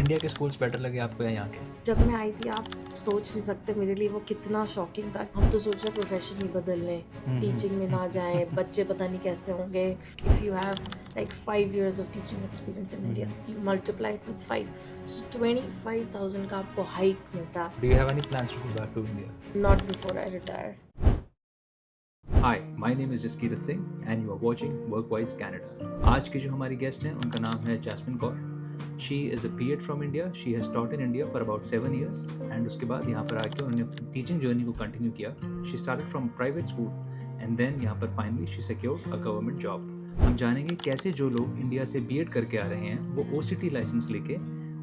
India के schools better लगे आपको या यहाँ के? जब मैं आई थी आप सोच नहीं सकते मेरे लिए वो कितना शॉकिंग था। हम तो सोच रहे प्रोफेशन ही बदल लें, टीचिंग में ना जाएँ, बच्चे पता नहीं कैसे होंगे। If you have like 5 years of teaching experience in India, you multiply it with 5, so 25,000 का आपको हाइक मिलता। Do you have any plans to go back to India? Not before I retire. Hi, my name is Jaskirat Singh and you are watching Workwise Canada. आज की जो हमारी guest हैं उनका नाम है Jasmine Kaur. She is a PhD from India. She has taught in India for about 7 years and उसके बाद यहाँ पर आके उन्होंने टीचिंग जर्नी को कंटिन्यू किया। She started from private school and then यहाँ पर finally she secured a government job. हम जानेंगे कैसे जो लोग इंडिया से BEd करके आ रहे हैं वो OCT लाइसेंस लेके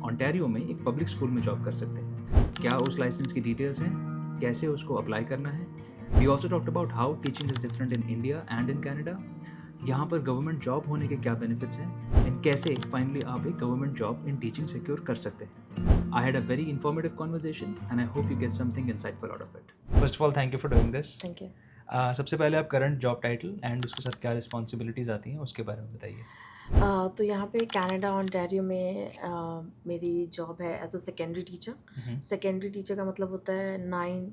ऑन्टेरियो में एक पब्लिक स्कूल में जॉब कर सकते हैं। क्या उस लाइसेंस की डिटेल्स हैं, कैसे उसको अप्लाई करना है। We also talked about how teaching is different in India and in Canada. यहाँ पर गवर्नमेंट जॉब होने के क्या बेनिफिट्स हैं एंड कैसे फाइनली आप एक government job in teaching secure कर सकते हैं। I had a very informative conversation and I hope you get something insightful out of it. First of all thank you for doing this. Thank you. सबसे पहले आप current job title and उसके साथ क्या responsibilities आती हैं उसके बारे में बताइए। तो यहाँ पे कनाडा ओंटारियो में मेरी जॉब है as a secondary teacher. Secondary teacher का मतलब होता है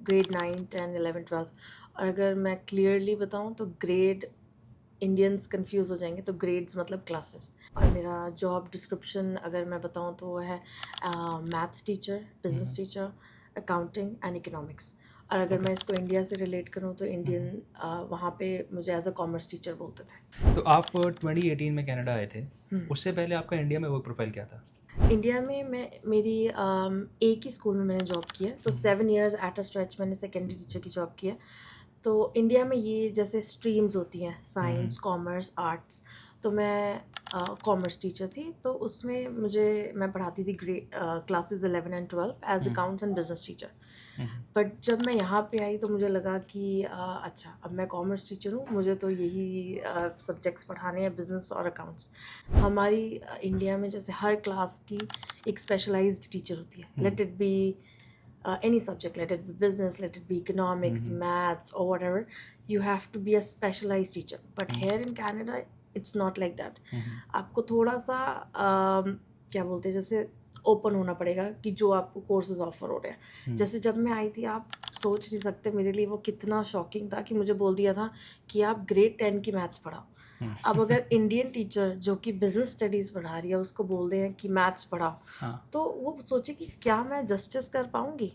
ग्रेड 9, 10, 11, 12। और अगर मैं क्लियरली बताऊँ तो ग्रेड इंडियंस कंफ्यूज हो जाएंगे, तो ग्रेड्स मतलब क्लासेस। और मेरा जॉब डिस्क्रिप्शन अगर मैं बताऊँ तो वो है maths teacher, business teacher, accounting and economics. और अगर मैं इसको इंडिया से रिलेट करूँ तो इंडियन वहाँ पे मुझे एज अ कॉमर्स टीचर बोलते थे। तो आप 2018 में कनाडा आए थे, उससे पहले आपका इंडिया में वर्क प्रोफाइल क्या था? इंडिया में मेरी एक ही स्कूल में मैंने जॉब किया, तो 7 इयर्स एट अ स्ट्रेच मैंने सेकेंडरी टीचर की जॉब किया। तो इंडिया में ये जैसे स्ट्रीम्स होती हैं, साइंस, कॉमर्स, आर्ट्स, तो मैं कॉमर्स टीचर थी। तो उसमें मैं पढ़ाती थी classes 11 and 12 as accounts and business teacher. But जब मैं यहाँ पे आई तो मुझे लगा कि अच्छा, अब मैं कॉमर्स टीचर हूँ, मुझे तो यही सब्जेक्ट्स पढ़ाने हैं, बिजनेस और अकाउंट्स। हमारी इंडिया में जैसे हर क्लास की एक स्पेशलाइज्ड टीचर होती है, let it be any subject, let it be business, let it be economics, maths, or whatever. You have to be a specialized teacher. But here in Canada, it's not like that. आपको थोड़ा सा क्या बोलते हैं, जैसे open होना पड़ेगा कि जो आपको कोर्सेज ऑफर हो रहे हैं। जैसे जब मैं आई थी आप सोच नहीं सकते मेरे लिए वो कितना शॉकिंग था कि मुझे बोल दिया था कि आप ग्रेड 10 की मैथ्स पढ़ाओ। अब अगर इंडियन टीचर जो कि बिजनेस स्टडीज़ पढ़ा रही है उसको बोल दें कि मैथ्स पढ़ाओ, तो वो सोचे कि क्या मैं जस्टिस कर पाऊँगी।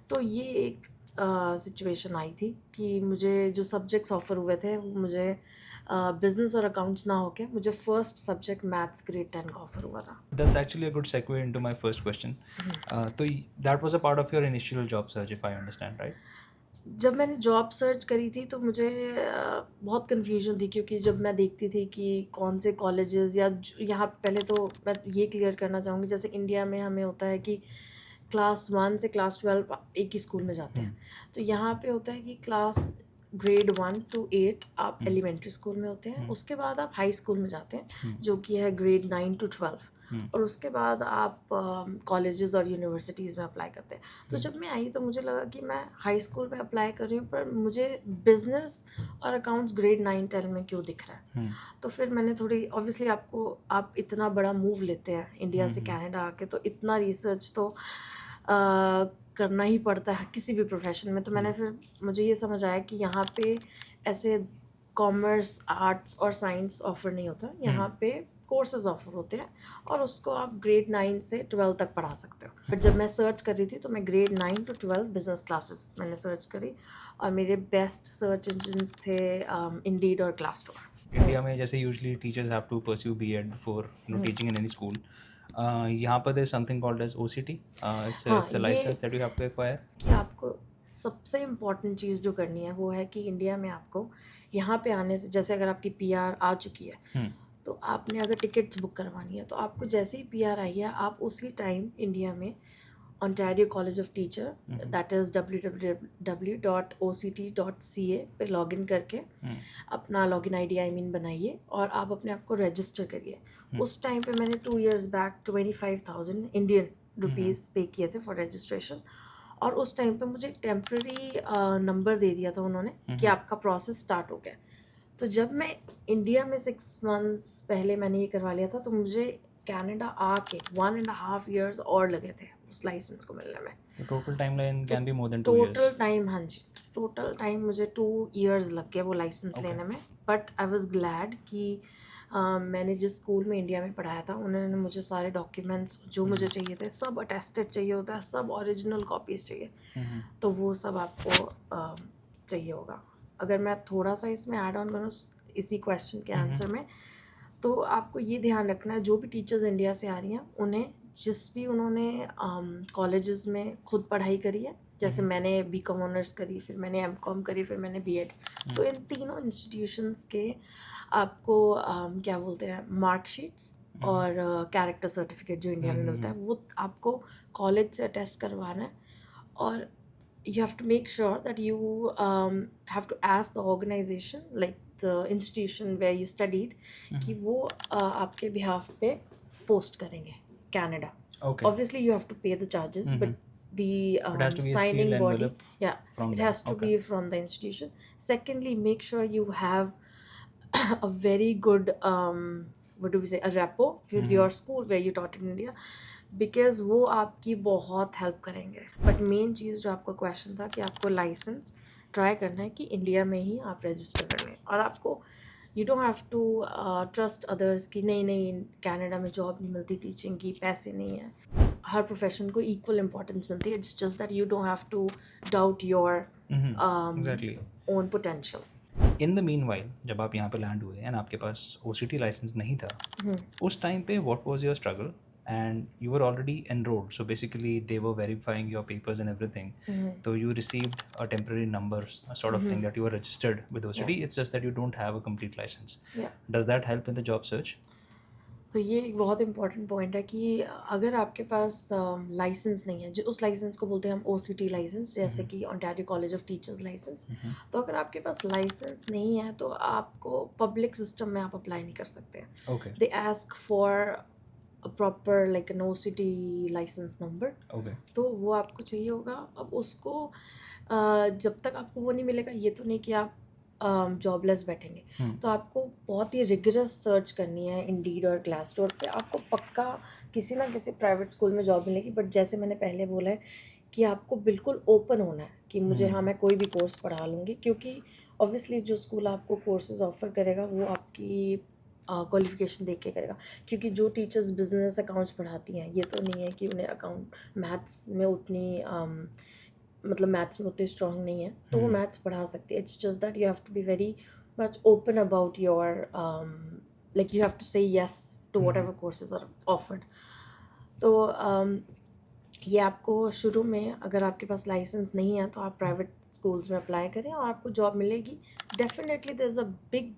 तो ये एक सिचुएशन आई थी कि मुझे जो सब्जेक्ट्स ऑफर हुए थे वो मुझे बिजनेस और अकाउंट्स ना होके मुझे फर्स्ट सब्जेक्ट मैथ्स ग्रेड 10 का ऑफर हुआ था। That's actually a good segue into my first question. तो that was a part of your initial job search, if I understand right? जब मैंने जॉब सर्च करी थी तो मुझे बहुत कन्फ्यूजन थी, क्योंकि जब मैं देखती थी कि कौन से कॉलेजेस या यहाँ पहले तो मैं ये क्लियर करना चाहूँगी, जैसे इंडिया में हमें होता है कि क्लास 1 से क्लास 12 एक ही स्कूल में जाते हैं। तो यहाँ पे होता है कि क्लास ग्रेड 1 to 8 आप एलिमेंट्री स्कूल में होते हैं, उसके बाद आप हाई स्कूल में जाते हैं जो कि है ग्रेड 9 to 12, और उसके बाद आप कॉलेजेस और यूनिवर्सिटीज़ में अप्लाई करते हैं। तो जब मैं आई तो मुझे लगा कि मैं हाई स्कूल में अप्लाई कर रही हूँ, पर मुझे बिजनेस और अकाउंट्स ग्रेड 9, 10 में क्यों दिख रहा है। तो फिर मैंने थोड़ी, ऑब्वियसली आप इतना बड़ा मूव लेते हैं इंडिया से कनाडा आके, तो इतना रिसर्च तो करना ही पड़ता है किसी भी प्रोफेशन में। तो मुझे ये समझ आया कि यहाँ पे ऐसे कॉमर्स, आर्ट्स और साइंस ऑफर नहीं होता, यहाँ पे कोर्सेज ऑफर होते हैं और उसको आप ग्रेड 9 से 12 तक पढ़ा सकते हो। बट जब मैं सर्च कर रही थी तो मैं ग्रेड 9 to 12 बिजनेस क्लासेस मैंने सर्च करी, और मेरे बेस्ट सर्च इंजन्स थे इंडीड और ग्लासडोर। इंडिया में जैसे usually teachers have to pursue BEd before teaching in any school. यहाँ पर there something called as OCT, it's a licence that you have to acquire. कि आपको सबसे इम्पॉर्टेंट चीज़ जो करनी है वो है कि इंडिया में आपको यहाँ पे आने से, जैसे अगर आपकी पीआर आ चुकी है तो आपने अगर टिकट्स बुक करवानी है तो आपको जैसे ही पीआर आई है आप उसी टाइम इंडिया में Ontario College of Teacher, that is www.oct.ca पे लॉगिन करके अपना लॉगिन आईडी बनाइए और आप अपने आप को रजिस्टर करिए। उस टाइम पे मैंने 2 years बैक 25,000 इंडियन रुपीज़ पे किए थे फॉर रजिस्ट्रेशन, और उस टाइम पे मुझे एक टेम्प्रेरी नंबर दे दिया था उन्होंने कि आपका प्रोसेस स्टार्ट हो गया। तो जब मैं इंडिया में 6 months पहले मैंने ये करवा लिया था तो मुझे कनाडा आके 1.5 years और लगे थे उस लाइसेंस को मिलने में। The total timeline can be more than 2 total years. Time, हाँ जी, टोटल टाइम मुझे 2 years लग गए वो लाइसेंस Okay. लेने में। बट आई वॉज ग्लैड कि मैंने जिस स्कूल में इंडिया में पढ़ाया था उन्होंने मुझे सारे डॉक्यूमेंट्स जो मुझे चाहिए थे सब अटेस्टेड चाहिए होता है, सब ओरिजिनल कॉपीज़ चाहिए, तो वो सब आपको चाहिए होगा। अगर मैं थोड़ा सा इसमें ऐड ऑन करूँ इसी क्वेश्चन के आंसर में, तो आपको ये ध्यान रखना है जो भी टीचर्स इंडिया से आ रही हैं उन्हें जिस भी उन्होंने कॉलेजेस में खुद पढ़ाई करी है, जैसे मैंने बीकॉम ऑनर्स करी, फिर मैंने एमकॉम करी, फिर मैंने बीएड, तो इन तीनों इंस्टीट्यूशंस के आपको क्या बोलते हैं मार्कशीट्स और कैरेक्टर सर्टिफिकेट जो इंडिया में मिलता है वो आपको कॉलेज से अटेस्ट करवाना है। और you have to make sure that you have to ask the organization like the institution where you studied कि वो आपके behalf पे post करेंगे Canada. Okay. Obviously you have to pay the charges, but the It has to be a signing sealed body, envelope yeah, from it them. has to be from the institution. Secondly, make sure you have a very good what do we say, a rapport with your school where you taught in India, because वो आपकी बहुत help करेंगे। But main चीज़ जो आपका question था कि आपको licence try करना है कि इंडिया में ही आप रजिस्टर कर लें, और आपको you don't have to trust others कि नहीं कनाडा में जॉब नहीं मिलती टीचिंग की, पैसे नहीं है। हर प्रोफेशन को इक्वल इम्पोर्टेंस मिलती है, it's just that you don't have to doubt your Exactly. Own potential. In the meanwhile, जब आप यहाँ पे लैंड हुए एंड आपके पास OCT लाइसेंस नहीं था, उस टाइम पे what was your struggle? And you were already enrolled, so basically they were verifying your papers and everything. So you received a temporary number, a sort of thing that you were registered with OCT. It's just that you don't have a complete license. Does that help in the job search? तो ये एक बहुत important point है कि अगर आपके पास licence नहीं है, जो उस लाइसेंस को बोलते हैं हम OCT लाइसेंस, जैसे कि Ontario college of Teachers licence, तो अगर आपके पास लाइसेंस नहीं है तो आपको पब्लिक सिस्टम में आप अप्लाई नहीं कर सकते। Okay. They ask for a proper like an OCT license number, Okay. तो वो आपको चाहिए होगा। अब उसको जब तक आपको वो नहीं मिलेगा, ये तो नहीं कि आप जॉबलेस बैठेंगे, तो आपको बहुत ही रिगरस सर्च करनी है इंडीड और ग्लासडोर पे। आपको पक्का किसी ना किसी प्राइवेट स्कूल में जॉब मिलेगी, बट जैसे मैंने पहले बोला है कि आपको बिल्कुल ओपन होना है कि मुझे हाँ मैं कोई भी कोर्स पढ़ा लूँगी, क्योंकि ऑब्वियसली जो स्कूल आपको कोर्सेज ऑफर करेगा वो आपकी क्वालिफिकेशन देख के करेगा, क्योंकि जो टीचर्स बिजनेस अकाउंट्स पढ़ाती हैं ये तो नहीं है कि उन्हें अकाउंट मैथ्स में उतनी मतलब मैथ्स में उतनी स्ट्रॉन्ग नहीं है, तो वो मैथ्स पढ़ा सकती है। It's just that you have to be very much open about your like you have to say yes to whatever courses are offered. तो ये आपको शुरू में अगर आपके पास लाइसेंस नहीं है तो आप प्राइवेट स्कूल्स में अप्लाई करें और आपको जॉब मिलेगी। Definitely there is a big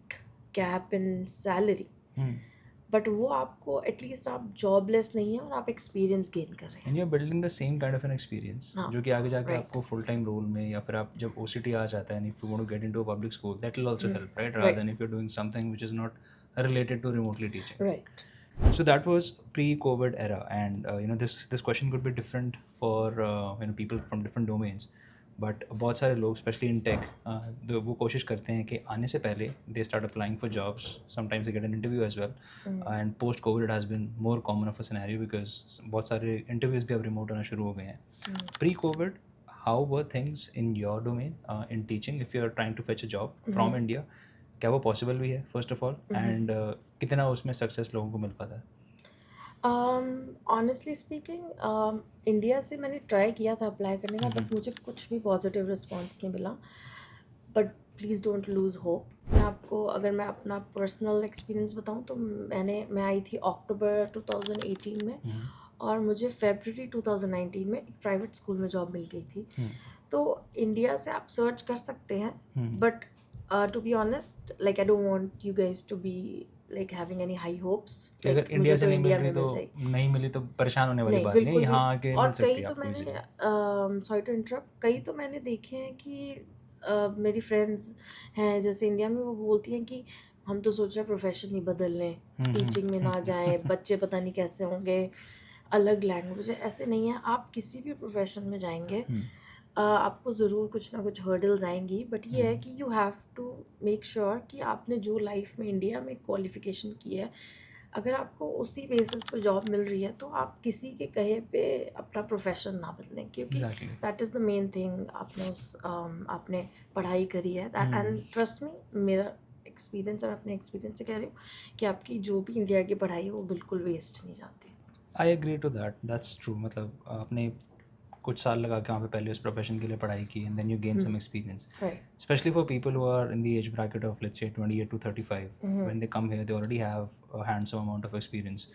gap in salary, but वो आपको एटलीस्ट आप जॉबलेस नहीं है और आप एक्सपीरियंस गेन कर रहे हैं। And you're building the same kind of an experience, हाँ, जो कि आगे जाके right. आपको फुल टाइम रोल में या फिर आप जब OCT आ जाता है and if you want to get into a public school, that will also help, right? Rather than if you're doing something which is not related to remotely teaching. Right. So that was pre-COVID era, and you know this question could be different for you know people from different domains. But बहुत सारे लोग specially in take वो कोशिश करते हैं कि आने से पहले they start applying for jobs, sometimes they get an interview as well, and post Covid it has been more common of a scenario because बहुत सारे इंटरव्यूज़ भी अब रिमोट होना शुरू हो गए हैं। Pre Covid, how were things in your domain in teaching if you are trying to fetch a job from India? क्या वो पॉसिबल भी है फर्स्ट ऑफ ऑल, एंड कितना उसमें सक्सेस लोगों को मिल पाता है? ऑनेस्टली स्पीकिंग इंडिया से मैंने ट्राई किया था अप्लाई करने का, बट मुझे कुछ भी पॉजिटिव रिस्पॉन्स नहीं मिला। But please don't lose hope. मैं आपको अगर मैं अपना पर्सनल एक्सपीरियंस बताऊं तो मैं आई थी अक्टूबर 2018 में और मुझे फरवरी 2019 में एक प्राइवेट स्कूल में जॉब मिल गई थी। तो इंडिया से आप सर्च कर सकते हैं, but to be honest like I don't want you guys to be like having any high hopes, अगर इंडिया से नहीं मिल रही तो नहीं मिली तो परेशान होने वाली बात नहीं, यहाँ आके मिल सकती है आपको। मैंने सॉरी टू इंटरप्ट, कई तो मैंने देखे हैं कि मेरी फ्रेंड्स हैं जैसे इंडिया में, वो बोलती हैं कि हम तो सोच रहे हैं प्रोफेशन ही बदल लें, टीचिंग में ना जाएं, बच्चे पता नहीं कैसे होंगे, अलग लैंग्वेज है। ऐसे नहीं है, आप किसी भी प्रोफेशन में जाएंगे आपको ज़रूर कुछ ना कुछ हर्डल्स आएंगी, बट ये है कि you have to make sure कि आपने जो लाइफ में इंडिया में क्वालिफिकेशन की है अगर आपको उसी बेसिस पे जॉब मिल रही है तो आप किसी के कहे पे अपना प्रोफेशन ना बदलें, क्योंकि exactly. That is the main thing. आपने पढ़ाई करी है दैट, एंड ट्रस्ट मी, मेरा एक्सपीरियंस, और अपने एक्सपीरियंस से कह रही हूँ कि आपकी जो भी इंडिया की पढ़ाई है वो बिल्कुल वेस्ट नहीं जाती। I agree to that, that's true. मतलब आपने कुछ साल लगा के वहाँ पे पहले उस प्रोफेशन के लिए पढ़ाई की and then you gain some experience, right. especially for people who are in the age bracket of let's say 28 to 35. When they come here they already have a handsome amount of experience,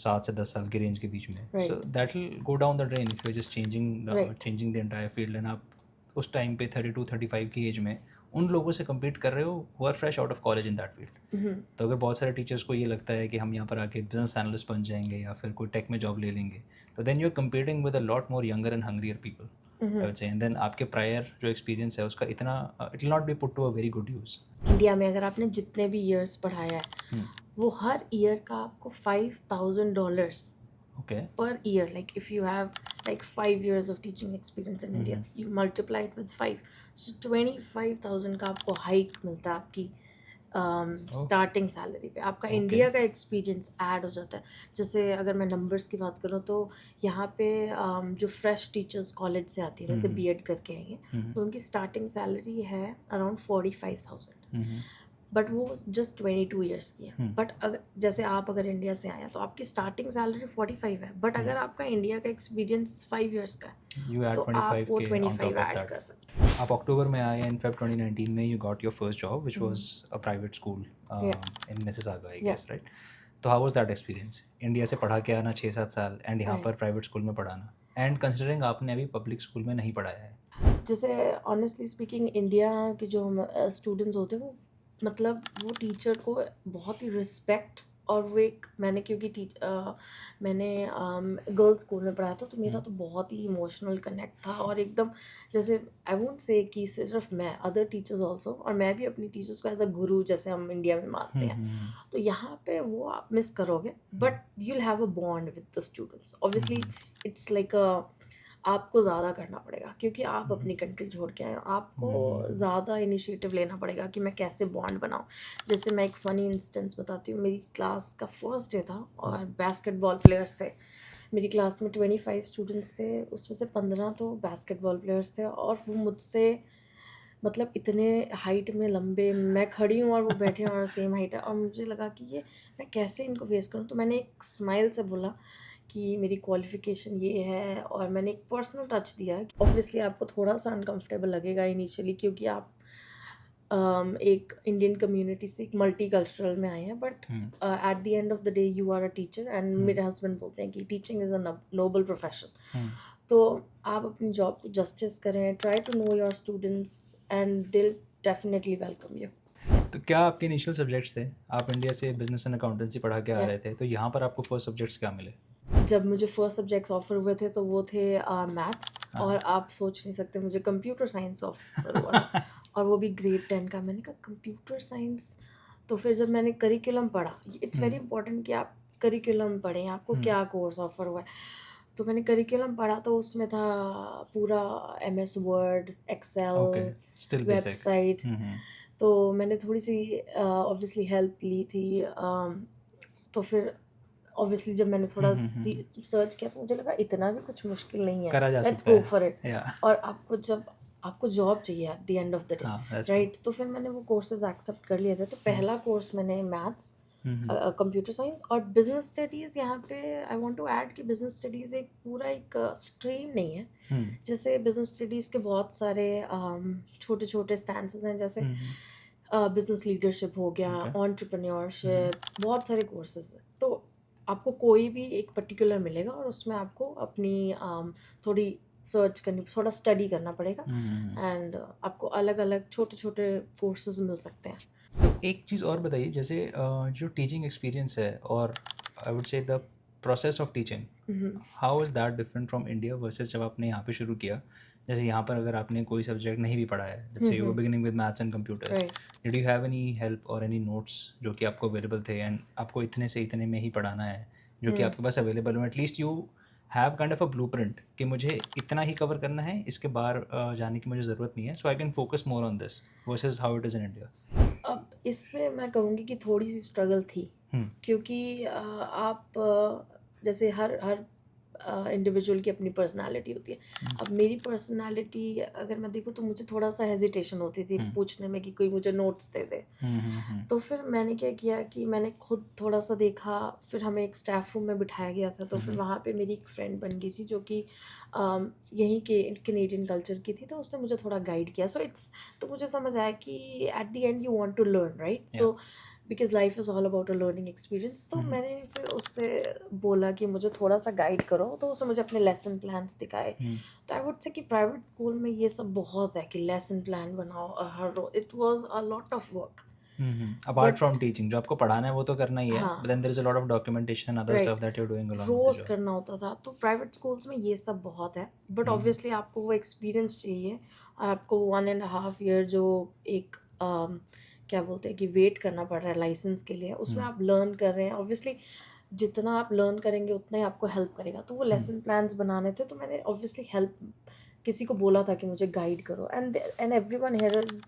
7 से 10 साल के range के बीच में, so Right. that will go down the drain if you're just Right. changing the entire field, and आप उस time पे 32-35 की as में उन लोगों से compete कर रहे हो who are fresh out of college in that field. तो अगर बहुत सारे टीचर्स को ये लगता है कि हम यहाँ पर आके बिजनेस एनालिस्ट बन जाएंगे या फिर कोई टेक में जॉब ले लेंगे, तो then you are competing with a lot more younger and hungrier people, I would say, and then आपके प्रायर जो एक्सपीरियंस है उसका इतना it will not be put to a very good use. India में अगर आपने जितने भी ईयर्स पढ़ाया है वो हर ईयर का आपको $5,000 Okay. per year. Like if you have like 5 years of teaching experience in India, you multiply it with 5, so 25,000 का आपको हाइक मिलता है आपकी स्टार्टिंग सैलरी पे। आपका इंडिया का एक्सपीरियंस ऐड हो जाता है। जैसे अगर मैं नंबर्स की बात करूँ तो यहाँ पे जो फ्रेश टीचर्स कॉलेज से आती है, जैसे बीएड करके आएंगे, तो उनकी स्टार्टिंग सैलरी है अराउंड 45,000, बट वो जस्ट 22 ईयर्स की है। बट अगर जैसे आप अगर इंडिया से आए हैं तो आपकी स्टार्टिंग सैलरी 45 है, बट अगर आपका इंडिया का एक्सपीरियंस 5 ईयर्स का You है add तो आप वो 25K on top 25 of add that. कर सकते हैं। आप अक्टूबर में आए इन Feb 2019 में you got your first job which was a private school in Mississauga, I guess, right? तो how was that experience? India से पढ़ा के आना 6-7 साल एंड यहाँ पर प्राइवेट स्कूल में पढ़ाना, एंड कंसिडरिंग आपने अभी पब्लिक स्कूल में नहीं पढ़ाया है। जैसे ऑनेस्टली स्पीकिंग इंडिया के जो स्टूडेंट्स होते हैं वो मतलब वो टीचर को बहुत ही रिस्पेक्ट, और वो एक मैंने क्योंकि मैंने गर्ल्स स्कूल में पढ़ाया था तो मेरा तो बहुत ही इमोशनल कनेक्ट था, और एकदम जैसे आई वोंट से कि सिर्फ मैं, अदर टीचर्स ऑल्सो, और मैं भी अपनी टीचर्स को एज अ गुरु जैसे हम इंडिया में मानते हैं, तो यहाँ पे वो आप मिस करोगे, but you will have a bond with the students. Obviously it's like आपको ज़्यादा करना पड़ेगा क्योंकि आप अपनी कंट्री छोड़ के आए हो, आपको ज़्यादा इनिशिएटिव लेना पड़ेगा कि मैं कैसे बॉन्ड बनाऊँ। जैसे मैं एक फ़नी इंस्टेंस बताती हूँ। मेरी क्लास का फर्स्ट डे था और बास्केटबॉल प्लेयर्स थे। मेरी क्लास में 25 स्टूडेंट्स थे, उसमें से 15 तो बास्केटबॉल प्लेयर्स थे, और वो मुझसे मतलब इतने हाइट में लंबे, मैं खड़ी हूँ और वो बैठे हैं और सेम हाइट है, और मुझे लगा कि ये मैं कैसे इनको फेस करूँ। तो मैंने एक स्माइल से बोला कि मेरी क्वालिफ़िकेशन ये है, और मैंने एक पर्सनल टच दिया। ऑब्वियसली आपको थोड़ा सा अनकंफर्टेबल लगेगा इनिशियली क्योंकि आप एक इंडियन कम्युनिटी से एक मल्टी कल्चरल में आए हैं, but at the end of the day you are a teacher, and मेरे हस्बैंड बोलते हैं कि teaching is a noble profession. तो आप अपनी जॉब को जस्टिस करें, try to know your students and they'll definitely welcome you. तो क्या आपके इनिशियल सब्जेक्ट्स थे? आप इंडिया से बिजनेस एंड अकाउंटेंसी पढ़ा के आ रहे थे, तो यहाँ पर आपको फर्स्ट सब्जेक्ट्स क्या मिले? जब मुझे फर्स्ट सब्जेक्ट्स ऑफर हुए थे तो वो थे मैथ्स, और आप सोच नहीं सकते मुझे कंप्यूटर साइंस ऑफर हुआ था, और वो भी ग्रेड 10 का। मैंने कहा कंप्यूटर साइंस, तो फिर जब मैंने करिकुलम पढ़ा, इट्स वेरी इंपॉर्टेंट कि आप करिकुलम पढ़ें, आपको क्या कोर्स ऑफर हुआ है। तो मैंने करिकुलम पढ़ा तो उसमें था पूरा MS Word, Excel, Still basic. Website. तो मैंने थोड़ी सी ऑब्वियसली हेल्प ली थी, तो फिर ऑब्वियसली जब मैंने थोड़ा सर्च किया तो मुझे लगा इतना भी कुछ मुश्किल नहीं है, करा जा लेट्स सकता गो है। For it. Yeah. और आपको जब आपको जॉब चाहिए eight the end of the day, that's right, तो फिर मैंने वो कोर्सेज एक्सेप्ट कर लिए थे। तो पहला कोर्स मैंने मैथ्स, कंप्यूटर साइंस और बिजनेस स्टडीज़। यहाँ पे आई वांट टू ऐड कि बिजनेस स्टडीज़ एक पूरा एक स्ट्रीम नहीं है। जैसे बिजनेस स्टडीज़ के बहुत सारे छोटे छोटे स्टैंसेस हैं, जैसे बिजनेस लीडरशिप हो गया, एंटरप्रेन्योरशिप, बहुत सारे कोर्सेज हैं। तो आपको कोई भी एक पर्टिकुलर मिलेगा और उसमें आपको अपनी थोड़ी सर्च करनी, थोड़ा स्टडी करना पड़ेगा, एंड आपको अलग अलग छोटे छोटे कोर्सेज मिल सकते हैं। तो एक चीज़ और बताइए, जैसे जो टीचिंग एक्सपीरियंस है और आई वुड से the process of teaching, how is that different from India versus जब आपने यहाँ पे शुरू किया? जैसे यहाँ पर अगर आपने कोई सब्जेक्ट नहीं भी पढ़ा है, let's say you were beginning with maths and computers, did you have any help और एनी नोट्स जो कि आपको अवेलेबल थे एंड आपको इतने से इतने में ही पढ़ाना है जो कि आपके पास अवेलेबल हो? At least you have kind of a blueprint कि मुझे इतना ही कवर करना है, इसके बाहर जाने की मुझे ज़रूरत नहीं है, so I can focus more on this, versus how it is in India. अब इसमें मैं कहूँगी कि थोड़ी सी स्ट्रगल थी, क्योंकि आप जैसे हर हर इंडिविजुअल की अपनी पर्सनालिटी होती है। अब मेरी पर्सनालिटी अगर मैं देखूँ तो मुझे थोड़ा सा हेजिटेशन होती थी पूछने में कि कोई मुझे नोट्स दे दे। तो फिर मैंने क्या किया कि मैंने खुद थोड़ा सा देखा, फिर हमें एक स्टाफ रूम में बिठाया गया था, तो फिर वहाँ पे मेरी एक फ्रेंड बन गई थी जो कि यहीं के कैनेडियन कल्चर की थी, तो उसने मुझे थोड़ा गाइड किया। तो मुझे समझ आया कि at the end you want to learn, right? So because life is all about a learning experience. तो मैंने फिर उससे बोला कि मुझे थोड़ा सा गाइड करो, तो उसने मुझे अपने लेसन प्लान्स दिखाए। तो आई वुड से कि प्राइवेट स्कूल में ये सब बहुत है कि लेसन प्लान बनाओ, हर it was a lot of work. Apart from teaching, जो आपको पढ़ाना है वो तो करना ही है, हाँ, but then there is a lot of documentation, other stuff right, that you are doing along with the रोज जॉब। करना होता था। तो प्राइवेट स्कूल्स में ये सब बहुत है, बट ऑब्वियसली आपको वो एक्सपीरियंस चाहिए, और आपको 1.5 ईयर जो एक क्या बोलते हैं कि वेट करना पड़ रहा है लाइसेंस के लिए, उसमें आप लर्न कर रहे हैं। ऑब्वियसली जितना आप लर्न करेंगे उतना ही आपको हेल्प करेगा। तो वो लेसन प्लान्स बनाने थे, तो मैंने ऑब्वियसली हेल्प किसी को बोला था कि मुझे गाइड करो, and everyone here is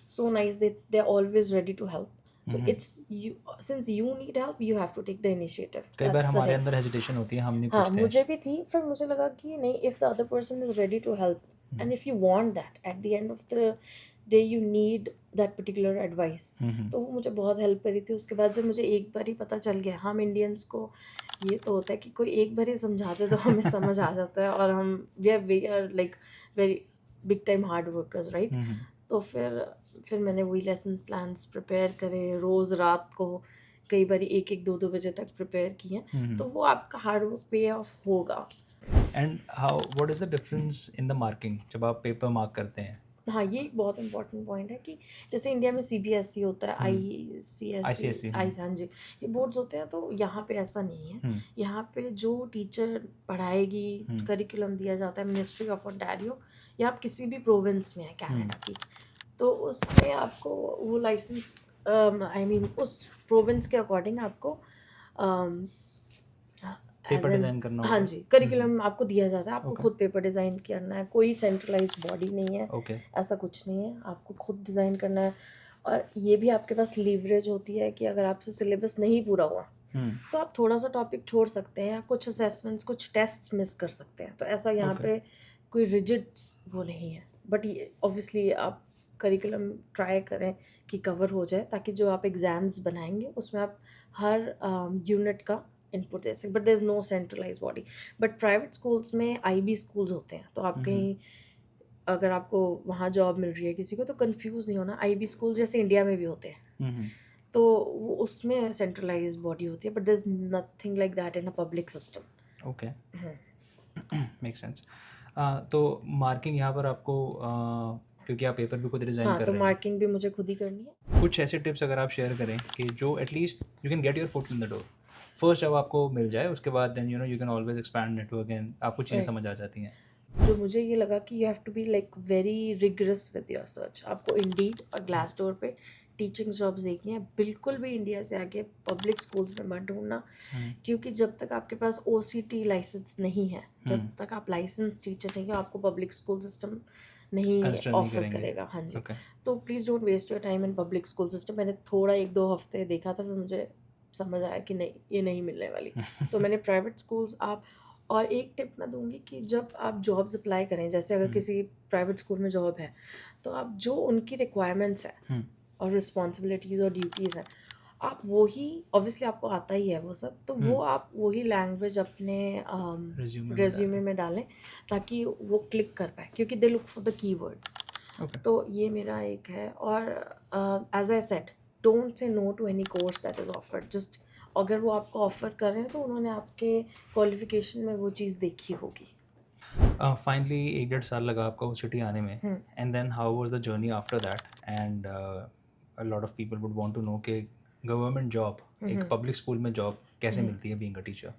so nice, they are always ready to help. So it's you, since you need help, you have to take the initiative. कई बार That's the हमारे thing. अंदर हेजिटेशन होती है, हम नहीं हाँ, पूछते मुझे भी थी। फिर मुझे लगा कि नहीं, if the other person is ready to help and if you want that at the end of the day you need that particular advice, तो वो मुझे बहुत हेल्प करी थी। उसके बाद जब मुझे एक बार ही पता चल गया, हम इंडियंस को ये तो होता है कि कोई एक बार ही समझाते तो हमें समझ आ जाता है, और हम we are like very big time hard workers, right? तो फिर मैंने वही लेसन प्लान्स प्रिपेयर करे, रोज़ रात को कई बार 1-2 बजे तक प्रिपेयर किए। तो वो आपका हार्ड वर्क पे ऑफ होगा। And how, what is the difference in the marking जब आप पेपर मार्क करते हैं? हाँ, ये एक बहुत इंपॉर्टेंट पॉइंट है कि जैसे इंडिया में CBSE होता है, ICSE, हाँ जी, ये बोर्ड्स होते हैं। तो यहाँ पे ऐसा नहीं है। यहाँ पे जो टीचर पढ़ाएगी, करिकुलम दिया जाता है मिनिस्ट्री ऑफ ओंटारियो, या आप किसी भी प्रोविंस में है कनाडा की, तो उसमें आपको वो लाइसेंस उस प्रोविंस के अकॉर्डिंग आपको पेपर डिजाइन करना हाँ होगा। जी, करिकुलम आपको दिया जाता है। आपको खुद पेपर डिज़ाइन करना है, कोई सेंट्रलाइज्ड बॉडी नहीं है, ओके। ऐसा कुछ नहीं है, आपको खुद डिज़ाइन करना है। और ये भी आपके पास लीवरेज होती है कि अगर आपसे सिलेबस नहीं पूरा हुआ तो आप थोड़ा सा टॉपिक छोड़ सकते हैं, कुछ असेसमेंट्स, कुछ टेस्ट मिस कर सकते हैं। तो ऐसा यहाँ पे कोई रिजिड वो नहीं है, बट ये ऑब्वियसली आप करिकुलम ट्राई करें कि कवर हो जाए, ताकि जो आप एग्ज़ाम्स बनाएंगे उसमें आप हर यूनिट का इनपुट दे सकें। But there is no centralise body. But private schools में IB स्कूल्स होते हैं, तो आप कहीं अगर आपको वहाँ जॉब मिल रही है किसी को, तो कंफ्यूज नहीं होना। IB स्कूल जैसे इंडिया में भी होते हैं, तो वो उसमें सेंट्रलाइज बॉडी होती है, but there is nothing like that in a public system. Okay, make sense. तो मार्किंग यहाँ पर आपको क्योंकि आप पेपर भी खुद डिज़ाइन हाँ, कर तो रहे हैं, मार्किंग भी मुझे खुद ही करनी है। कुछ ऐसे टिप्स अगर आप शेयर करें कि जो at least you can get your foot in the door first, जब आपको मिल जाए उसके बाद then you can always expand network and आपको चीज़ें समझ आ जाती हैं। जो मुझे ये लगा कि you have to be like very rigorous with your search. आपको इंडीड और ग्लासडोर पे टीचिंग जॉब्स देखनी है। बिल्कुल भी इंडिया से आके पब्लिक स्कूल्स में मत ढूंढना, क्योंकि जब तक आपके पास OCT लाइसेंस नहीं है, जब तक आप लाइसेंस टीचर नहीं हो, आपको पब्लिक स्कूल सिस्टम नहीं ऑफर करेगा। हाँ जी, तो please don't waste your time in public school system. मैंने थोड़ा 1-2 हफ्ते देखा था, फिर मुझे समझ आया कि नहीं, ये नहीं मिलने वाली। तो मैंने प्राइवेट स्कूल्स और एक टिप मैं दूंगी कि जब आप जॉब्स अप्लाई करें, जैसे अगर किसी प्राइवेट स्कूल में जॉब है, तो आप जो उनकी रिक्वायरमेंट्स हैं और रिस्पॉन्सिबिलिटीज़ और ड्यूटीज़ हैं, आप वही, ऑब्वियसली आपको आता ही है वो सब, तो वो आप वही लैंग्वेज अपने रेज्यूमे में डालें, ताकि वो क्लिक कर पाए, क्योंकि they look for the keywords. तो ये मेरा एक है। और as I said, don't say no to any course that is offered. Just अगर वो आपको ऑफ़र कर रहे हैं तो उन्होंने आपके क्वालिफिकेशन में वो चीज़ देखी होगी। फाइनली 1-1.5 साल लगा आपको उस सिटी आने में, and then how was the journey after that? And a lot of people would want to know कि गवर्नमेंट जॉब, एक पब्लिक स्कूल में जॉब कैसे मिलती है बीइंग अ टीचर?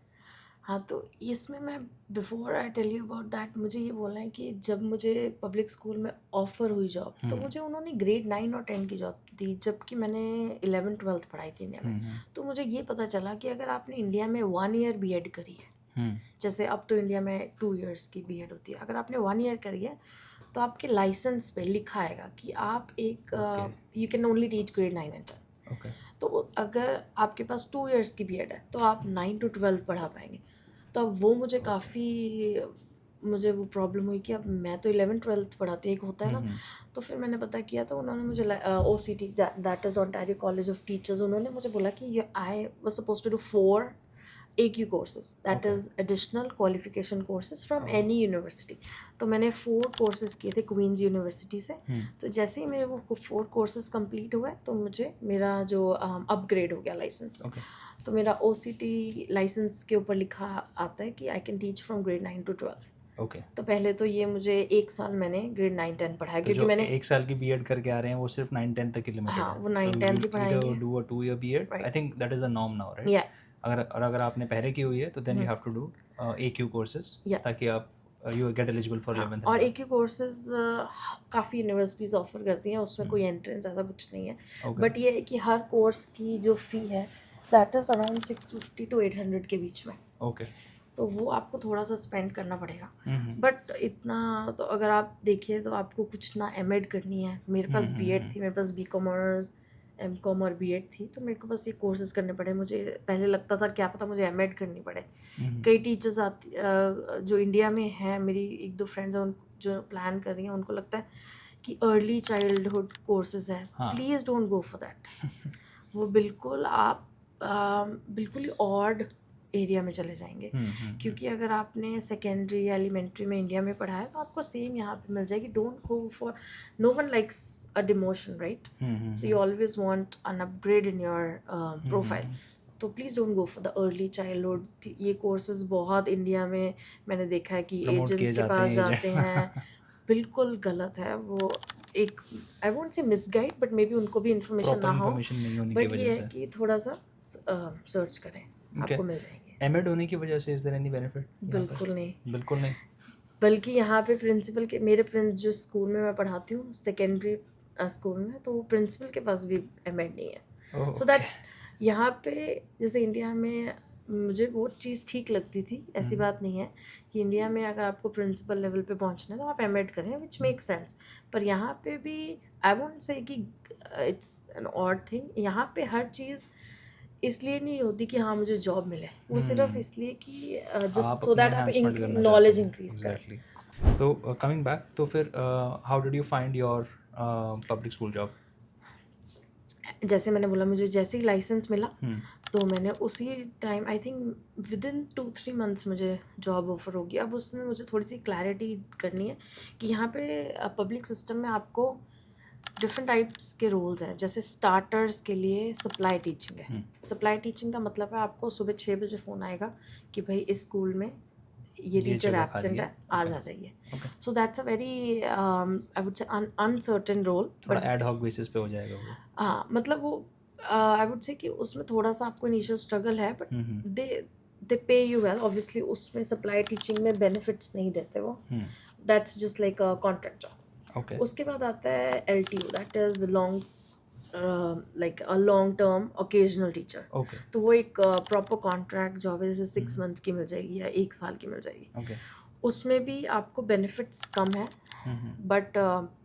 हाँ, तो इसमें मैं before I tell you about that, मुझे ये बोलना है कि जब मुझे पब्लिक स्कूल में ऑफ़र हुई जॉब, तो मुझे उन्होंने ग्रेड 9 और 10 की जॉब दी, जबकि मैंने 11th-12th पढ़ाई थी इंडिया में। तो मुझे ये पता चला कि अगर आपने इंडिया में 1 ईयर BEd करी है, जैसे अब तो इंडिया में 2 years की BEd होती है, अगर आपने 1 ईयर करी है, तो आपके लाइसेंस पे लिखा आएगा कि आप एक you can only teach grade 9 and 10। Okay तो अगर आपके पास 2 इयर्स की बीएड है तो आप 9 टू 12 पढ़ा पाएंगे। तो अब वो मुझे वो प्रॉब्लम हुई कि अब मैं तो 11th-12th पढ़ाती हूँ, एक होता है ना। तो फिर मैंने पता किया तो उन्होंने मुझे OCT, that is Ontario college of teachers, उन्होंने मुझे बोला कि I was supposed to do 4 AQ courses, that Okay. Is additional qualification courses from Oh. Any university. तो मैंने 4 कोर्सेज किए थे क्वींस यूनिवर्सिटी से। तो जैसे ही मेरे वो 4 कोर्सेज कंप्लीट हुए तो मुझे मेरा जो अपग्रेड हो गया लाइसेंस में। Okay. तो मेरा OCT लाइसेंस के ऊपर लिखा आता है कि I can teach from grade 9 to 12। Okay तो पहले तो ये मुझे 1 साल मैंने ग्रेड 9-10 पढ़ाया, तो क्योंकि जो मैंने 1 साल की बीएड करके आ रहे हैं वो सिर्फ 9-10 तक की लिमिटेड हाँ, है वो 9-10 ही पढ़ाएंगे। Do a 2 year B Ed I right, think that is the norm now right या अगर आपने पहले की हुई है तो then you have to do AQ courses या ताकि आप यू गेट एलिजिबल फॉर हाँ, 11th और एंड AQ कोर्सेज काफ़ी यूनिवर्सिटीज़ ऑफर करती हैं, उसमें कोई एंट्रेंस ऐसा कुछ नहीं है। ओके बट ये है कि हर कोर्स की जो फ़ी है दैट इज़ अराउंड 650 to 800 के बीच में। ओके तो वो आपको थोड़ा सा स्पेंड करना पड़ेगा। बट इतना तो अगर आप देखिए तो आपको कुछ ना एमएड करनी है। मेरे पास बीएड थी, मेरे पास BCom ऑनर्स, MCom और बीएड थी, तो मेरे को बस ये कोर्सेज करने पड़े। मुझे पहले लगता था क्या पता मुझे एमएड करनी पड़े। कई टीचर्स जो इंडिया में हैं, मेरी 1-2 फ्रेंड्स हैं जो प्लान कर रही हैं, उनको लगता है कि अर्ली चाइल्डहुड कोर्सेज हैं, हाँ। Please don't go for that. वो बिल्कुल आप बिल्कुल ही ऑड एरिया में चले जाएंगे, क्योंकि अगर आपने सेकेंडरी या एलिमेंट्री में इंडिया में पढ़ा है तो आपको सेम यहाँ पे मिल जाएगी। Don't go for, no one likes a demotion, right? So you always want an upgrade in your profile. तो please don't go for the early childhood. ये कोर्सेज बहुत इंडिया में मैंने देखा है कि प्रमोट किए एजेंट्स के जाते पास हैं जाते agents। हैं। बिल्कुल गलत है वो। एक I won't say misguide, but may be उनको भी इन्फॉर्मेशन प्रॉपर ना हो। इन्फॉर्मेशन नहीं होने की बट ये वजह है से कि थोड़ा सा सर्च करें, आपको मिल जाएंगे। एमएड होने की वजह से इज देयर एनी बेनिफिट बिल्कुल नहीं। बिल्कुल नहीं बल्कि यहाँ पे प्रिंसिपल के, मेरे जो स्कूल में मैं पढ़ाती हूँ सेकेंडरी स्कूल में, तो वो प्रिंसिपल के पास भी एमएड नहीं है। सो दैट्स, यहाँ पे जैसे इंडिया में मुझे वो चीज़ ठीक लगती थी। ऐसी बात नहीं है कि इंडिया में अगर आपको प्रिंसिपल लेवल पे पहुँचना है तो आप एमएड करें, विच मेक सेंस। पर यहाँ पे भी आई वोंट से कि इट्स एन ऑड थिंग। यहाँ पे हर चीज़ इसलिए नहीं होती कि हाँ मुझे जॉब मिले, वो सिर्फ इसलिए कि जस्ट सो दैट आप नॉलेज इंक्रीज करें। एग्जैक्टली तो कमिंग बैक तो फिर how did you find your public school job जैसे मैंने बोला, मुझे जैसे ही लाइसेंस मिला तो मैंने उसी time, I think within 2-3 months मुझे जॉब ऑफर होगी। अब उसमें मुझे थोड़ी सी क्लैरिटी करनी है कि यहाँ पे पब्लिक सिस्टम में आपको डिफरेंट टाइप्स के रोल्स हैं। जैसे स्टार्टर्स के लिए सप्लाई टीचिंग है। सप्लाई टीचिंग का मतलब है आपको सुबह 6 बजे फ़ोन आएगा कि भाई इस स्कूल में ये टीचर जगह एब्सेंट खाली है। है, आज आ जाइए। So that's a very I would say uncertain role. थोड़ा एड हॉक बेसिस पे हो जाएगा वो हाँ, मतलब वो आई वुड से कि उसमें थोड़ा सा आपको इनिशियल स्ट्रगल है, बट दे पे यू वेल। ऑब्वियसली उसमें सप्लाई टीचिंग में बेनिफिट्स नहीं देते वो, that's just like a contract job. Okay उसके बाद आता है LTO, that is long, like a long term occasional teacher. Okay तो वो एक प्रॉपर कॉन्ट्रैक्ट जॉब है, जैसे 6 मंथ्स की मिल जाएगी या 1 साल की मिल जाएगी। ओके उसमें भी आपको बेनिफिट्स कम है, बट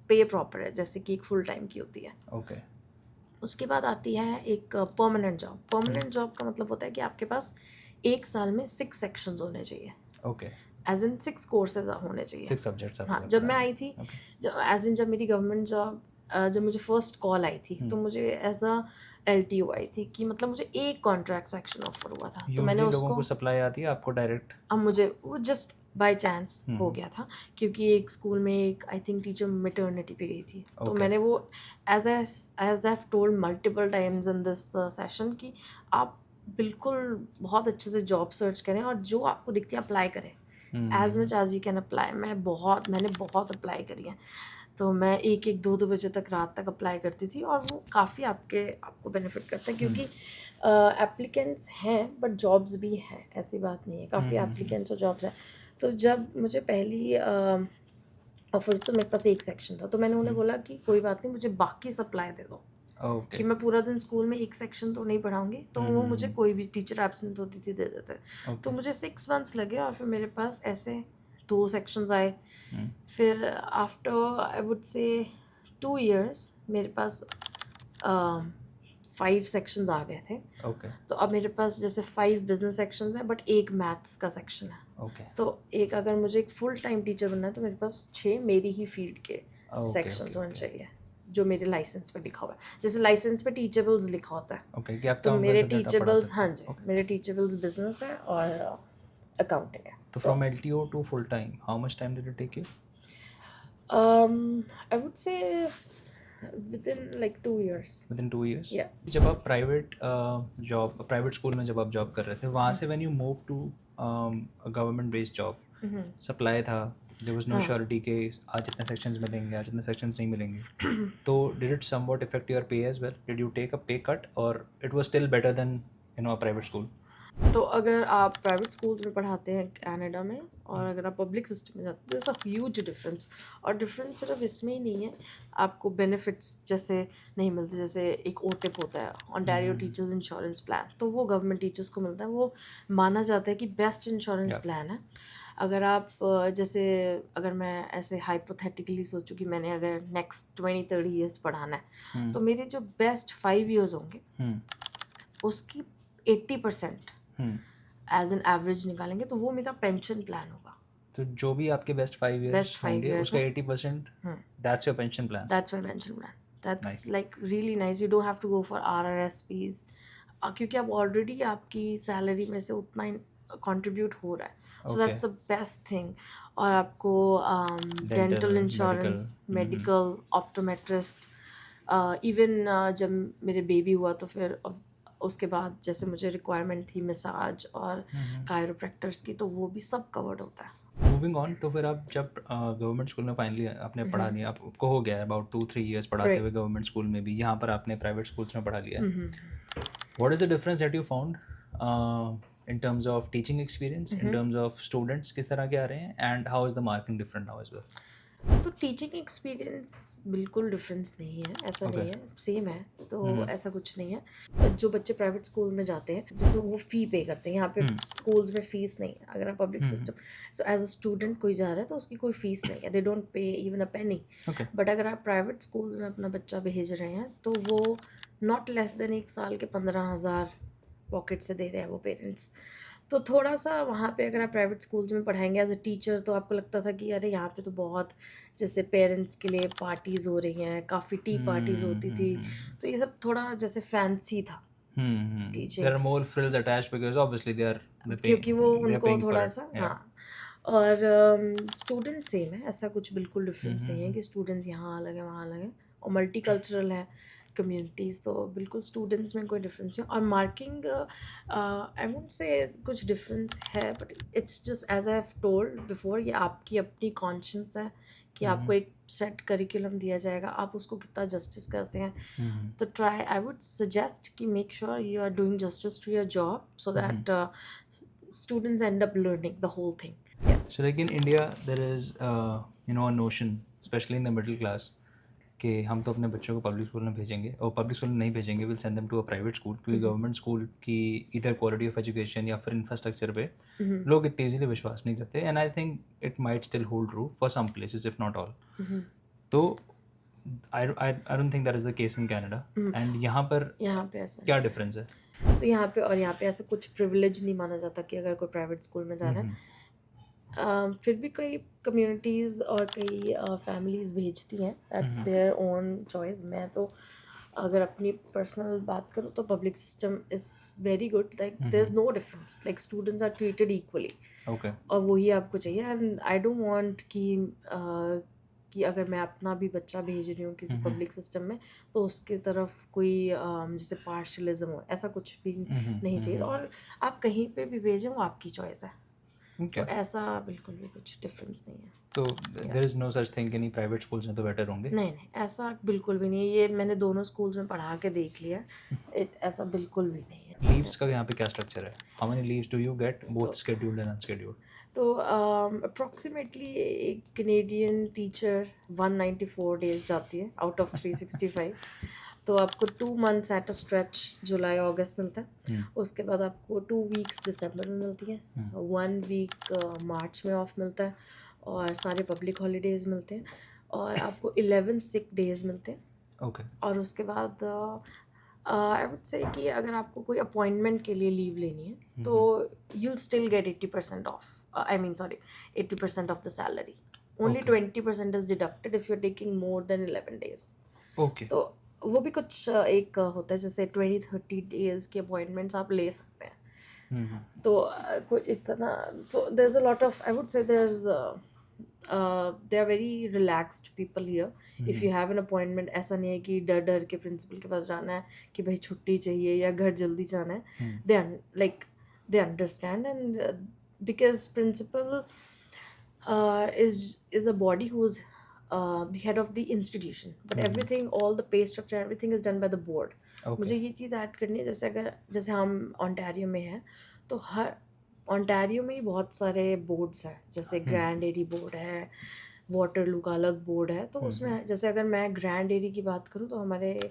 पे प्रॉपर है, जैसे कि एक फुल टाइम की होती है। ओके उसके बाद आती है एक परमानेंट जॉब। परमानेंट जॉब का मतलब होता है कि आपके पास 1 साल में 6 सेक्शंस होने चाहिए, ओके एज इन 6 कोर्सेज होने चाहिए। 6 सब्जेक्ट्स हाँ, जब मैं आई थी, जब मेरी गवर्नमेंट जॉब, जब मुझे फर्स्ट कॉल आई थी तो मुझे एज अ LTO आई थी, कि मतलब मुझे एक कॉन्ट्रैक्ट सेक्शन ऑफर हुआ था। तो मैंने लोगों उसको, को सप्लाई आती है आपको डायरेक्ट अब मुझे वो जस्ट बाय चांस हो गया था, क्योंकि एक स्कूल में एक आई थिंक टीचर मैटरनिटी पे गई थी। तो मैंने वो as I told multiple times in this session कि आप बिल्कुल बहुत अच्छे से जॉब सर्च करें और जो आपको दिखती है अप्लाई करें, as much as you can apply. मैंने बहुत अप्लाई करी है। तो मैं 1-1, 2-2 बजे तक रात तक अप्लाई करती थी, और वो काफ़ी आपको बेनिफिट करता है, क्योंकि एप्लीकेंट्स हैं बट जॉब्स भी हैं, ऐसी बात नहीं है, काफ़ी एप्लीकेंट्स और जॉब्स हैं। तो जब मुझे पहली ऑफर, तो मेरे पास एक सेक्शन था, तो मैंने उन्हें बोला कि कोई बात नहीं, मुझे बाकी सप्लाई दे दो, ओके कि मैं पूरा दिन स्कूल में एक सेक्शन तो नहीं पढ़ाऊंगी। तो वो मुझे कोई भी टीचर एब्सेंट होती थी दे देते। तो मुझे 6 मंथ्स लगे, और फिर मेरे पास ऐसे 2 सेक्शंस आए। फिर आफ्टर आई वुड से 2 years मेरे पास 5 सेक्शंस आ गए थे। ओके तो अब मेरे पास जैसे 5 बिजनेस सेक्शंस हैं बट एक मैथ्स का सेक्शन है। ओके तो एक अगर मुझे एक फुल टाइम टीचर बनना है तो मेरे पास 6 मेरी ही फील्ड के ओके सेक्शंस होने ओके चाहिए जो मेरे लाइसेंस पे लिखा हुआ है। जैसे लाइसेंस पे टीचेबल्स लिखा होता है, ओके कि आप तो काउंट मेरे सब्जेक्ट आप पढ़ा टीचेबल्स, सकते हाँ हो। जी, ओके मेरे टीचेबल्स बिजनेस है और अकाउंटिंग है। तो from LTO to full time how much time did it take you? I would say within like 2 years। Within 2 years? या जब आप प्राइवेट स्कूल में जब आप जॉब कर रहे थे वहाँ से when you move to government based job, supply था, देयर वाज नो हाँ। श्योरिटी के आज इतने सेक्शंस मिलेंगे, आज इतने सेक्शंस नहीं मिलेंगे, तो did it somewhat affect your pay as well? Did you take a pay cut और it was still better than a private school? तो अगर आप प्राइवेट स्कूल्स में पढ़ाते हैं कनाडा में और अगर आप पब्लिक सिस्टम में जाते हैं तो ह्यूज डिफरेंस। और डिफरेंस सिर्फ इसमें ही नहीं है, आपको बेनिफिट्स जैसे नहीं मिलते। जैसे एक ओटिप होता है, ओंटारियो टीचर्स इंश्योरेंस प्लान, तो वो गवर्नमेंट टीचर्स को मिलता है। वो माना जाता है कि बेस्ट इंश्योरेंस Yeah. प्लान है। अगर आप जैसे अगर मैं ऐसे हाइपोथेटिकली सोचूं कि मैंने अगर नेक्स्ट 20-30 ईयर्स पढ़ाना है तो मेरे जो बेस्ट 5 years होंगे उसकी 80% एज एन एवरेज निकालेंगे तो वो मेरा पेंशन प्लान होगा। तो जो भी आपके बेस्ट 5 years Best 5 होंगे years उसका हैं। 80% that's your pension plan. That's my pension plan. That's Nice. Like really nice. You don't have to go for RRSPs क्योंकि आप ऑलरेडी आपकी सैलरी में से उतना कंट्रीब्यूट हो रहा है। सो Okay. That's the best thing. और आपको dental Dental, insurance, medical, medical, optometrist, even जब मेरे बेबी हुआ तो फिर उसके बाद जैसे मुझे रिक्वायरमेंट थी मसाज और कायरोप्रैक्टर्स की, तो वो भी सब कवर्ड होता है। मूविंग ऑन, तो फिर आप जब गवर्नमेंट स्कूल में फाइनली आपने पढ़ा लिया, आपको हो गया अबाउट 2-3 years पढ़ाते Right. हुए गवर्नमेंट स्कूल में भी, यहाँ पर आपने प्राइवेट स्कूल्स में पढ़ा लिया है, what is the difference that you found in terms of teaching experience, in terms of students किस तरह के आ रहे हैं, and how is the marking different now as well? तो टीचिंग एक्सपीरियंस बिल्कुल डिफरेंस नहीं है, ऐसा Okay. नहीं है, सेम है। तो ऐसा कुछ नहीं है। जो बच्चे प्राइवेट स्कूल में जाते हैं जैसे वो फ़ी पे करते हैं, यहाँ पे स्कूल्स में फ़ीस नहीं है। अगर आप public system so as a student कोई जा रहा है तो उसकी कोई फ़ीस नहीं है, they don't pay even a Penney. Okay. But अगर आप प्राइवेट स्कूल्स में अपना बच्चा भेज रहे हैं तो वो नॉट लेस देन 1 साल के 15,000 पॉकेट से दे रहे हैं वो पेरेंट्स। तो थोड़ा सा वहाँ पे अगर आप प्राइवेट स्कूल्स में पढ़ाएंगे एज अ टीचर तो आपको लगता था कि अरे यहाँ पे तो बहुत जैसे पेरेंट्स के लिए पार्टीज़ हो रही हैं, काफ़ी टी पार्टीज़ होती थी, तो ये सब थोड़ा जैसे फैंसी था There teaching, are more frills attached because obviously क्योंकि वो they're उनको paying for थोड़ा it. सा Yeah. हाँ। और स्टूडेंट सेम है, ऐसा कुछ बिल्कुल डिफरेंस नहीं है कि स्टूडेंट्स यहाँ अलग है वहाँ अलग है। और मल्टी कल्चरल है कम्युनिटीज़, तो बिल्कुल स्टूडेंट्स में कोई डिफरेंस नहीं। और मार्किंग आई वुड से कुछ डिफरेंस है but it's just as I have told before, ये आपकी अपनी कॉन्शियस है कि आपको एक सेट करिकुलम दिया जाएगा, आप उसको कितना जस्टिस करते हैं। तो ट्राई, आई वुड सजेस्ट कि make sure you are doing justice to your job so that students end up learning the whole thing. Yeah. So like in India, there is a notion, especially in the middle class, कि हम तो अपने बच्चों को public school में भेजेंगे और public school में नहीं भेजेंगे, will send them to a private school, क्योंकि गवर्नमेंट स्कूल की इधर क्वालिटी ऑफ एजुकेशन या फिर इंफ्रास्ट्रक्चर पे लोग इतनी ईजिली विश्वास नहीं करते, and I think it might still hold true for some places if not all. तो I don't think that is the case in Canada, and यहाँ पर यहाँ पे ऐसा क्या डिफरेंस है? तो यहाँ पे और यहाँ पे ऐसा कुछ प्रिविलेज नहीं माना जाता कि अगर कोई प्राइवेट स्कूल में जाना है। फिर भी कई कम्युनिटीज़ और कई फैमिलीज़ भेजती हैं, दैट्स देयर ओन चॉइस। मैं तो अगर अपनी पर्सनल बात करूँ तो public system is very good, like there is no difference, like students are treated equally. Okay और वही आपको चाहिए। एंड आई डोंट वांट कि अगर मैं अपना भी बच्चा भेज रही हूँ किसी पब्लिक सिस्टम में तो उसकी तरफ कोई जैसे पार्शलिज्म हो, ऐसा कुछ भी नहीं चाहिए। और आप कहीं पे भी भेजें वो आपकी चॉइस है, तो ऐसा बिल्कुल भी कुछ डिफरेंस नहीं है। तो there is no such thing कि नहीं प्राइवेट स्कूल्स में तो बेटर होंगे? नहीं नहीं, ऐसा बिल्कुल भी नहीं है। ये मैंने दोनों स्कूल्स में पढ़ा के देख लिया, ऐसा बिल्कुल भी नहीं है। लीव्स का यहाँ पे क्या स्ट्रक्चर है? How many leaves do you get, both scheduled and unscheduled? तो अप्रॉक्सीमेटली एक कैनेडियन टीचर 194 डेज जाती है आउट ऑफ 365। तो आपको 2 months एट अ स्ट्रेच जुलाई अगस्त मिलता है। उसके बाद आपको 2 weeks दिसंबर में मिलती है, 1 week मार्च में ऑफ मिलता है, और सारे पब्लिक हॉलीडेज़ मिलते हैं, और आपको 11 sick days मिलते हैं। ओके और उसके बाद आई वुड से कि अगर आपको कोई अपॉइंटमेंट के लिए लीव लेनी है तो you'll still get 80% off. I mean, sorry, 80% of the salary. Only Okay. 20% is deducted if you're taking more than 11 days. Okay तो वो भी कुछ एक होता है, जैसे 20-30 डेज के अपॉइंटमेंट्स आप ले सकते हैं. तो कोई इतना, so there's a lot of, I would say there's they are very relaxed people here. If you have an appointment, ऐसा नहीं है कि डर डर के प्रिंसिपल के पास जाना है कि भाई छुट्टी चाहिए या घर जल्दी जाना है. they are like they understand, and because principal is a body who's the head of the institution, but everything, all the pay structure, everything is done by the board. मुझे ये चीज़ ऐड करनी है, जैसे हम ओंटारियो में हैं तो हर Ontario में ही बहुत सारे बोर्ड्स हैं, जैसे ग्रैंड एरी बोर्ड है, वाटरलू का अलग बोर्ड है. तो उसमें जैसे अगर मैं ग्रैंड एरी की बात करूँ तो हमारे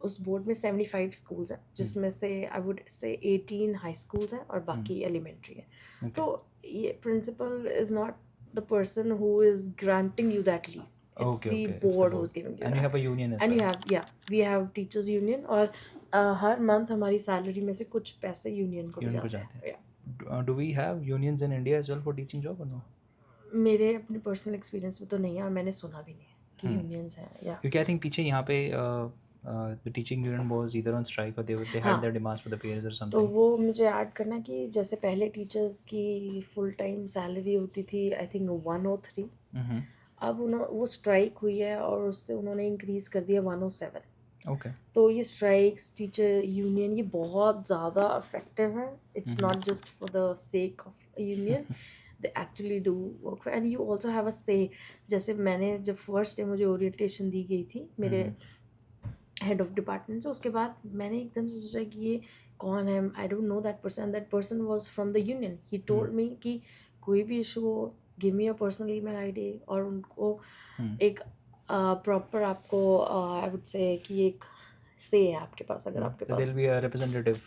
उस बोर्ड में 75 स्कूल्स हैं, जिसमें से आई वुड से 18 हाई स्कूल्स हैं और बाकी एलिमेंट्री है. तो ये principal is not the person who is granting you that leave. It's Okay, the okay. It's the board board. who's giving you And that. you have a union as And you well. have, we have teachers union, और हर month हमारी salary में से कुछ पैसे union को भी Union को जाते हैं. Do we have unions in India as well for teaching job or no? मेरे अपने पर्सनल एक्सपीरियंस में तो नहीं है, और मैंने सुना भी नहीं है कि यूनियंस हैं. या क्योंकि I think पीछे यहाँ पे the teaching union was either on strike or they had their demands for the pay raise or तो something. वो मुझे ऐड करना कि जैसे पहले टीचर्स की फुल टाइम सैलरी होती थी आई थिंक 103. Mm-hmm. अब वो स्ट्राइक हुई है और उससे उन्होंने इंक्रीज़ कर दिया 107. Okay. तो ये स्ट्राइक्स, टीचर यूनियन, ये बहुत ज़्यादा इफेक्टिव है. It's not just for the sake of union, they actually do work. And you also have a से. जैसे मैंने जब फर्स्ट डे मुझे ओरिएंटेशन दी गई थी मेरे हेड ऑफ डिपार्टमेंट से, उसके बाद मैंने एकदम से सोचा कि ये कौन है, I don't know that person was from the union. He told me कि कोई भी इशू हो, give me your personal email ID, और उनको एक प्रॉपर आपको आई वुड से कि एक से है आपके पास, अगर आपके So pass. there'll be a representative.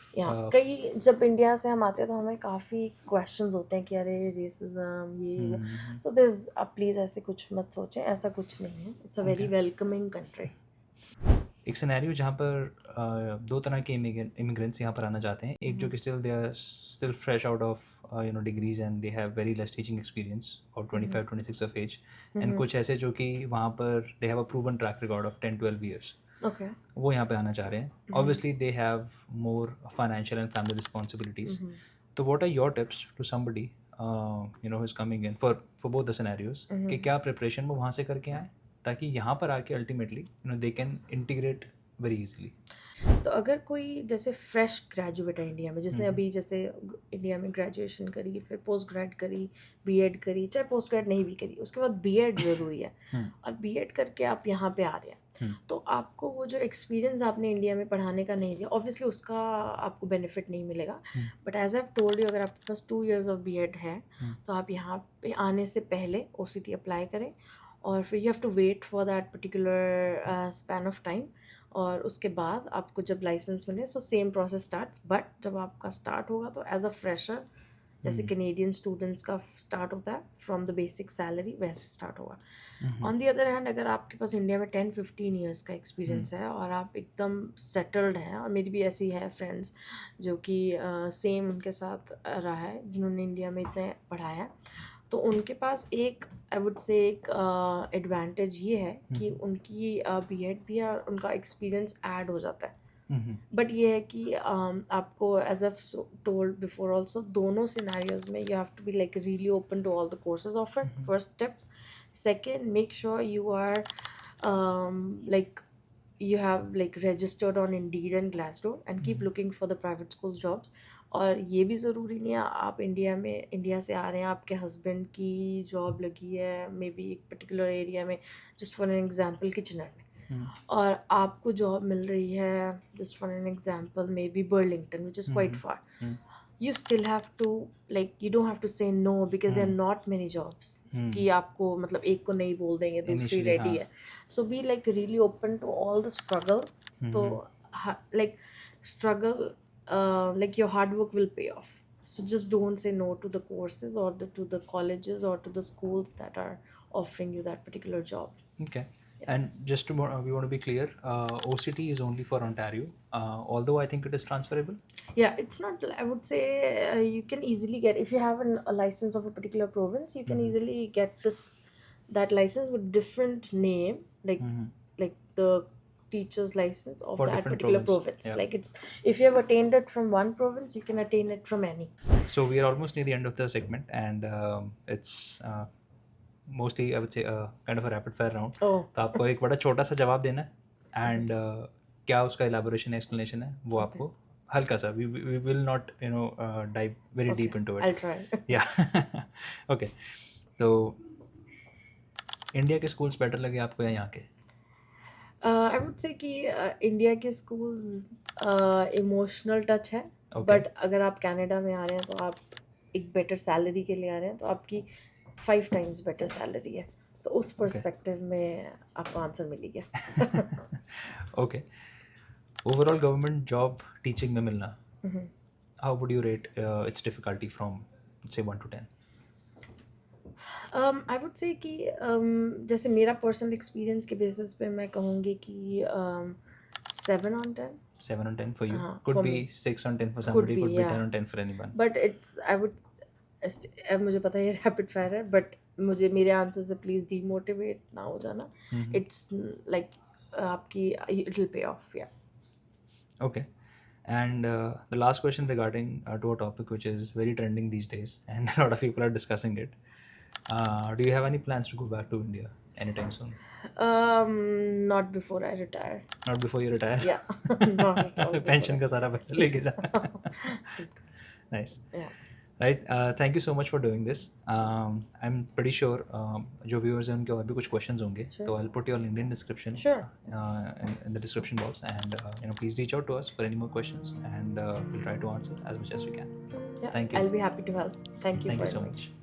कई जब इंडिया से हम आते हैं तो हमें काफ़ी क्वेश्चंस होते हैं कि अरे रेसिज्म ये वो. तो दिस आप प्लीज़ ऐसे कुछ मत सोचें, ऐसा कुछ नहीं है. It's a very welcoming country. एक सिनेरियो जहाँ पर दो तरह के इमिग्रेंट्स यहाँ पर आना चाहते हैं. एक जो कि they are still fresh out of degrees and they have very less teaching experience और 25-26 ऑफ एज, एंड कुछ ऐसे जो कि वहाँ पर they have a proven track record of 10-12 years. Okay. वो यहाँ पे आना चाह रहे हैं. Obviously they have more financial and family responsibilities. तो what are your tips to somebody who is coming in for both the scenarios, कि क्या प्रिपरेशन वो वहाँ से करके आए ताकि यहाँ पर आके ultimately they can integrate very easily. तो अगर कोई जैसे फ्रेश ग्रेजुएट है इंडिया में, जिसने अभी जैसे इंडिया में ग्रेजुएशन करी, फिर पोस्ट ग्रेड करी, बीएड करी, चाहे पोस्ट ग्रेड नहीं भी करी, उसके बाद बीएड ज़रूरी है, और बीएड करके आप यहाँ पे आ रहे हैं, तो आपको वो जो एक्सपीरियंस आपने इंडिया में पढ़ाने का नहीं दिया, ऑब्वियसली उसका आपको बेनिफिट नहीं मिलेगा. But as I told you, अगर आपके पास 2 years ऑफ बीएड है तो आप यहाँ पे आने से पहले ओसीटी अप्लाई करें, और फिर you have to wait for that particular span of time, और उसके बाद आपको जब लाइसेंस मिले so same process starts. But जब आपका स्टार्ट होगा तो एज अ फ्रेशर, जैसे कैनेडियन स्टूडेंट्स का स्टार्ट होता है फ्रॉम द बेसिक सैलरी, वैसे स्टार्ट होगा. ऑन दी अदर हैंड, अगर आपके पास इंडिया में 10-15 ईयर्स का एक्सपीरियंस है और आप एकदम सेटल्ड हैं, और मेरी भी ऐसी है फ्रेंड्स जो कि सेम उनके साथ रहा है, जिन्होंने इंडिया में इतने पढ़ाया है, तो उनके पास एक आई वुड से एक एडवांटेज ये है कि उनकी बीएड भी है और उनका एक्सपीरियंस ऐड हो जाता है. बट ये है कि आपको as I told before also, दोनों सिनेरियोज में you have to be like really open to all the courses offered. First step. Second, make sure you are like you have like registered on Indeed and Glassdoor, and keep looking for the private school jobs. और ये भी ज़रूरी नहीं है आप India से आ रहे हैं, आपके हस्बैंड की जॉब लगी है मे बी एक पर्टिकुलर एरिया में, just for an example Kitchener में, और आपको जॉब मिल रही है just for an example may be Burlington, which is quite far. You still have to you don't have to say no, because there are not many jobs कि आपको मतलब एक को नहीं बोल देंगे, दूसरी रेडी है. So be really open to all the struggles. तो struggle, your hard work will pay off. So just don't say no to the courses or to the colleges or to the schools that are offering you that particular job. Okay. And just to we want to be clear, OCT is only for Ontario, although I think it is transferable. Yeah, it's not, I would say, you can easily get, if you have a license of a particular province, you can easily get that license with different name, like the teacher's license of For that different particular province, province. yeah. Like, it's, if you have attained it from one province, you can attain it from any. So we are almost near the end of the segment, and it's mostly I would say kind of a rapid fire round. Oh, तो आपको एक बड़ा छोटा सा जवाब देना है, and क्या उसका elaboration एक्सप्लेनेशन है वो आपको हल्का सा, we will not dive very deep into it. I'll try. Yeah. Okay. तो इंडिया के स्कूल्स बेटर लगे आपको या यहाँ के? आई वुड से कि इंडिया के स्कूल्स इमोशनल टच है, Okay. बट अगर आप कनाडा में आ रहे हैं तो आप एक बेटर सैलरी के लिए आ रहे हैं, तो आपकी 5 times बेटर सैलरी है, तो उस पर्सपेक्टिव में आपको आंसर मिल गया. Okay. Overall government job teaching में मिलना, how would you rate it's difficulty from से 1 to 10? आई वुड से कि जैसे मेरा पर्सनल एक्सपीरियंस के बेसिस पे मैं कहूँगी कि 7 on 10. 7 on 10 for you. हाँ, Could for be me. 6 on 10 for somebody, be, could be yeah. 10 on 10 for anyone. But it's, I would, मुझे पता है ये रैपिड फायर है, बट मुझे मेरे आंसर से प्लीज़ डीमोटिवेट ना हो जाना. इट्स लाइक आपकी, इट विल पे ऑफ. या Okay. And the last question regarding to a topic which is very trending these days, and a lot of people are discussing it. Do you have any plans to go back to India anytime soon? Not before I retire. Not before you retire? या not at all. Pension का सारा पैसा लेके जा. Nice. Right. Thank you so much for doing this. I'm pretty sure जो viewers हैं उनके और भी कुछ questions होंगे, तो I'll put your LinkedIn description Sure. in the description box, and please reach out to us for any more questions, and we'll try to answer as much as we can. Yeah, Thank you. I'll be happy to help. Thank you Thank for you so inviting. much.